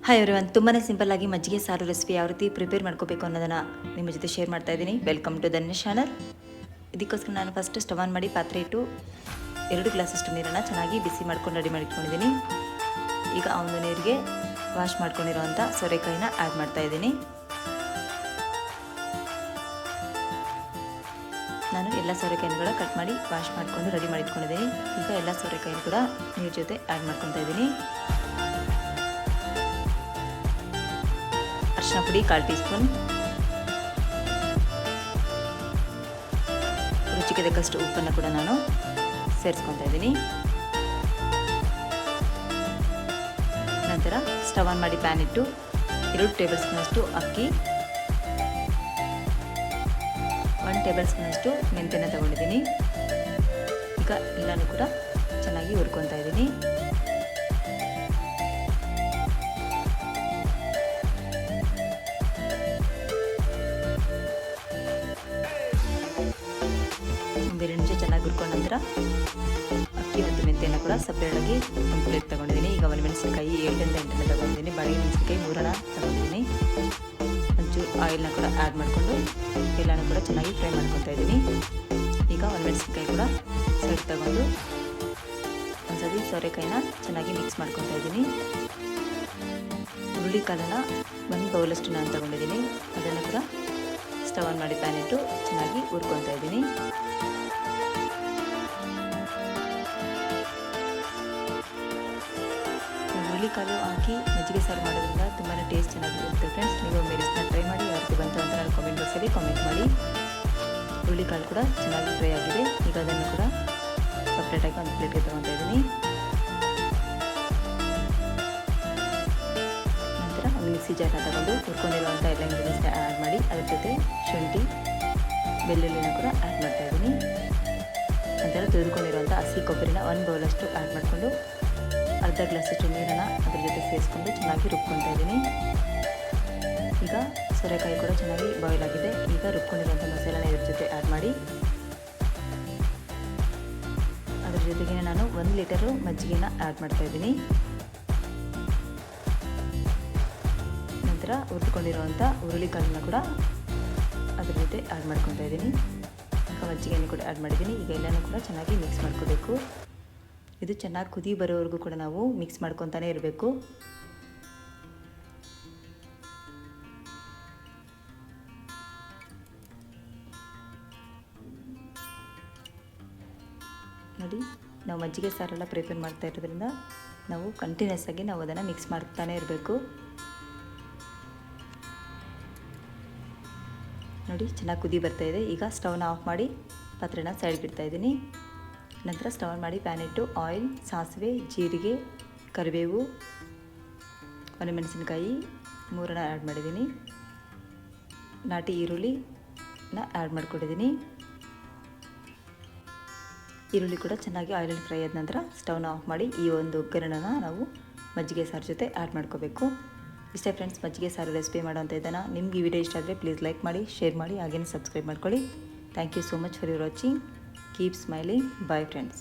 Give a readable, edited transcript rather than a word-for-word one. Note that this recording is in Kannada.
ಹಾಯ್ ಎವ್ರಿವನ್, ತುಂಬಾ ಸಿಂಪಲ್ಲಾಗಿ ಮಜ್ಜಿಗೆ ಸಾರು ರೆಸಿಪಿ ಯಾವ ರೀತಿ ಪ್ರಿಪೇರ್ ಮಾಡ್ಕೋಬೇಕು ಅನ್ನೋದನ್ನು ನಿಮ್ಮ ಜೊತೆ ಶೇರ್ ಮಾಡ್ತಾ ಇದ್ದೀನಿ. Welcome to Dhanya channel. ಇದಕ್ಕೋಸ್ಕರ ನಾನು ಫಸ್ಟ್ ಸ್ಟವ್ ಆನ್ ಮಾಡಿ ಪಾತ್ರೆ ಇಟ್ಟು 2 ಗ್ಲಾಸಷ್ಟು ನೀರನ್ನು ಚೆನ್ನಾಗಿ ಬಿಸಿ ಮಾಡ್ಕೊಂಡು ರೆಡಿ ಮಾಡಿಟ್ಕೊಂಡಿದ್ದೀನಿ. ಈಗ ಆ ಒಂದು ನೀರಿಗೆ ವಾಶ್ ಮಾಡ್ಕೊಂಡಿರೋವಂಥ ಸೋರೆಕಾಯಿನ ಆ್ಯಡ್ ಮಾಡ್ತಾ ಇದ್ದೀನಿ. ನಾನು ಎಲ್ಲ ಸೋರೆಕಾಯಿನ ಕೂಡ ಕಟ್ ಮಾಡಿ ವಾಶ್ ಮಾಡಿಕೊಂಡು ರೆಡಿ ಮಾಡಿಟ್ಕೊಂಡಿದ್ದೀನಿ. ಈಗ ಎಲ್ಲ ಸೋರೆಕಾಯಿನ ಕೂಡ ನೀರು ಜೊತೆ ಆ್ಯಡ್ ಮಾಡ್ಕೊತಾ ಇದ್ದೀನಿ. ಅರಿಶಿನ ಪುಡಿ 1/4 ಟೀ ಸ್ಪೂನ್, ರುಚಿಗೆ ತಕ್ಕಷ್ಟು ಉಪ್ಪನ್ನು ಕೂಡ ನಾನು ಸೇರಿಸ್ಕೊತಾ ಇದ್ದೀನಿ. ನಂತರ ಸ್ಟವ್ ಆನ್ ಮಾಡಿ ಪ್ಯಾನ್ ಇಟ್ಟು 2 ಟೇಬಲ್ ಸ್ಪೂನಷ್ಟು ಅಕ್ಕಿ, 1 ಟೇಬಲ್ ಸ್ಪೂನಷ್ಟು ಮೆಂತ್ಯನ ತಗೊಂಡಿದ್ದೀನಿ. ಈಗ ಎಲ್ಲನೂ ಕೂಡ ಚೆನ್ನಾಗಿ ಹುರ್ಕೊತಾ ಇದ್ದೀನಿ. ಒಂದೆರಡು ನಿಮಿಷ ಚೆನ್ನಾಗಿ ಹುರ್ಕೊಂಡ ನಂತರ ಅಕ್ಕಿ ಮತ್ತು ಮೆಂತ್ಯನ ಕೂಡ ಸಪ್ರೇಟಾಗಿ ಒಂದು ಪ್ಲೇಟ್ ತೊಗೊಂಡಿದ್ದೀನಿ. ಈಗ ಮೆಣಸಿನಕಾಯಿ 7ರಿಂದ 8 ತೊಗೊಂಡಿದ್ದೀನಿ. ಬಾಡಿಗೆ ಮೆಣಸಿನಕಾಯಿ 3 ತೊಗೊಂಡಿದ್ದೀನಿ. ಒಂಚೂರು ಆಯಿಲ್ನ ಕೂಡ ಆ್ಯಡ್ ಮಾಡಿಕೊಂಡು ಎಲ್ಲನೂ ಕೂಡ ಚೆನ್ನಾಗಿ ಫ್ರೈ ಮಾಡ್ಕೊತಾ ಇದ್ದೀನಿ. ಈಗ ಮೆಣಸಿನಕಾಯಿ ಕೂಡ ಸೈಡ್ ತಗೊಂಡು ಒಂದ್ಸತಿ ಸೋರೆಕಾಯಿನ ಚೆನ್ನಾಗಿ ಮಿಕ್ಸ್ ಮಾಡ್ಕೊತಾ ಇದ್ದೀನಿ. ಹುರುಳಿಕಾಳನ್ನ 1 ಬೌಲಷ್ಟು ನಾನು ತೊಗೊಂಡಿದ್ದೀನಿ. ಅದನ್ನು ಕೂಡ ಸ್ಟವ್ ಆನ್ ಮಾಡಿ ಪ್ಯಾನ್ ಇಟ್ಟು ಚೆನ್ನಾಗಿ ಹುರ್ಕೊತಾ ಇದ್ದೀನಿ. ಹುರುಳಿಕಾಳು ಹಾಕಿ ಮಜ್ಜಿಗೆ ಸಾರು ಮಾಡೋದ್ರಿಂದ ತುಂಬಾ ಟೇಸ್ಟ್ ಚೆನ್ನಾಗಿರುತ್ತೆ ಫ್ರೆಂಡ್ಸ್. ನೀವು ಮೆಡಿಸ್ನ ಟ್ರೈ ಮಾಡಿ. ಯಾರಿಗೆ ಬಂತು ಅಂತ ನಾನು ಕಾಮೆಂಟ್ ಬಾಕ್ಸಲ್ಲಿ ಕಾಮೆಂಟ್ ಮಾಡಿ. ಹುರುಳಿಕಾಳು ಕೂಡ ಚೆನ್ನಾಗಿ ಫ್ರೈ ಆಗಿದೆ. ಈಗ ಅದನ್ನು ಕೂಡ ಸಪ್ರೇಟಾಗಿ ಒಂದು ಪ್ಲೇಟ್ಗೆ ತೊಗೊತಾ ಇದ್ದೀನಿ. ನಂತರ ಒಂದು ಮಿಕ್ಸಿ ಜಾರ್ನ ತಗೊಂಡು ಹುರ್ಕೊಂಡಿರುವಂಥ ಎಲ್ಲ ಇಂಗ್ರೀಡಿಯೆಂಟ್ಸ್ನ ಆ್ಯಡ್ ಮಾಡಿ ಅದ್ರ ಜೊತೆ ಶುಂಠಿ ಬೆಳ್ಳುಳ್ಳಿನ ಕೂಡ ಆ್ಯಡ್ ಮಾಡ್ತಾ ಇದ್ದೀನಿ. ನಂತರ ತೆಗೆದುಕೊಂಡಿರುವಂಥ ಹಸಿ ಕೊಬ್ಬರಿನ 1 ಬೌಲಷ್ಟು ಆ್ಯಡ್ ಮಾಡಿಕೊಂಡು ಅರ್ಧ ಗ್ಲಾಸಷ್ಟು ನೀರನ್ನು ಅದ್ರ ಜೊತೆ ಸೇರಿಸ್ಕೊಂಡು ಚೆನ್ನಾಗಿ ರುಬ್ಕೊತಾ ಇದ್ದೀನಿ. ಈಗ ಸೋರೆಕಾಯಿ ಕೂಡ ಚೆನ್ನಾಗಿ ಬಾಯ್ಲ್ ಆಗಿದೆ. ಈಗ ರುಬ್ಕೊಂಡಿರುವಂಥ ಮಸಾಲೆನ ಇದ್ರ ಜೊತೆ ಆ್ಯಡ್ ಮಾಡಿ ಅದ್ರ ಜೊತೆಗೆ ನಾನು 1 ಲೀಟರು ಮಜ್ಜಿಗೆನ ಆ್ಯಡ್ ಮಾಡ್ತಾ ಇದ್ದೀನಿ. ನಂತರ ಹುರಿದುಕೊಂಡಿರುವಂಥ ಹುರುಳಿಕಾಳನ್ನ ಕೂಡ ಅದ್ರ ಜೊತೆ ಆ್ಯಡ್ ಮಾಡ್ಕೊತಾ ಇದ್ದೀನಿ. ಈಗ ಮಜ್ಜಿಗೆಯನ್ನು ಕೂಡ ಆ್ಯಡ್ ಮಾಡಿದ್ದೀನಿ. ಈಗ ಎಲ್ಲನೂ ಕೂಡ ಚೆನ್ನಾಗಿ ಮಿಕ್ಸ್ ಮಾಡ್ಕೋಬೇಕು. ಇದು ಚೆನ್ನಾಗಿ ಕುದಿ ಬರೋವರೆಗೂ ಕೂಡ ನಾವು ಮಿಕ್ಸ್ ಮಾಡ್ಕೊತಾನೆ ಇರಬೇಕು. ನೋಡಿ, ನಾವು ಮಜ್ಜಿಗೆ ಸಾರೆಲ್ಲ ಪ್ರಿಪೇರ್ ಮಾಡ್ತಾ ಇರೋದ್ರಿಂದ ನಾವು ಕಂಟಿನ್ಯೂಸ್ ಆಗಿ ನಾವು ಅದನ್ನು ಮಿಕ್ಸ್ ಮಾಡ್ತಾನೆ ಇರಬೇಕು. ನೋಡಿ, ಚೆನ್ನಾಗಿ ಕುದಿ ಬರ್ತಾ ಇದೆ. ಈಗ ಸ್ಟವ್ನ ಆಫ್ ಮಾಡಿ ಪಾತ್ರೆನ ಸೈಡ್ಗೆ ಇಡ್ತಾ ಇದ್ದೀನಿ. ನಂತರ ಸ್ಟವ್ ಆನ್ ಮಾಡಿ ಪ್ಯಾನ್ ಇಟ್ಟು ಆಯಿಲ್, ಸಾಸಿವೆ, ಜೀರಿಗೆ, ಕರಿಬೇವು, ಒಣಮೆಣಸಿನಕಾಯಿ 3 ಆ್ಯಡ್ ಮಾಡಿದ್ದೀನಿ. ನಾಟಿ ಈರುಳ್ಳಿನ ಆ್ಯಡ್ ಮಾಡ್ಕೊಂಡಿದ್ದೀನಿ. ಈರುಳ್ಳಿ ಕೂಡ ಚೆನ್ನಾಗಿ ಆಯಿಲಲ್ಲಿ ಫ್ರೈ ಆದ ನಂತರ ಸ್ಟವ್ನ ಆಫ್ ಮಾಡಿ ಈ ಒಂದು ಒಗ್ಗರಣೆನ ನಾವು ಮಜ್ಜಿಗೆ ಸಾರು ಜೊತೆ ಆ್ಯಡ್ ಮಾಡ್ಕೋಬೇಕು. ಇಷ್ಟೇ ಫ್ರೆಂಡ್ಸ್, ಮಜ್ಜಿಗೆ ಸಾರು ರೆಸಿಪಿ ಮಾಡೋಂಥ ಇದನ್ನು. ನಿಮ್ಗೆ ಈ ವಿಡಿಯೋ ಇಷ್ಟ ಆದರೆ ಪ್ಲೀಸ್ ಲೈಕ್ ಮಾಡಿ, ಶೇರ್ ಮಾಡಿ, ಹಾಗೇನೇ ಸಬ್ಸ್ಕ್ರೈಬ್ ಮಾಡ್ಕೊಳ್ಳಿ. Thank you so much for your watching. Keep smiling. Bye friends.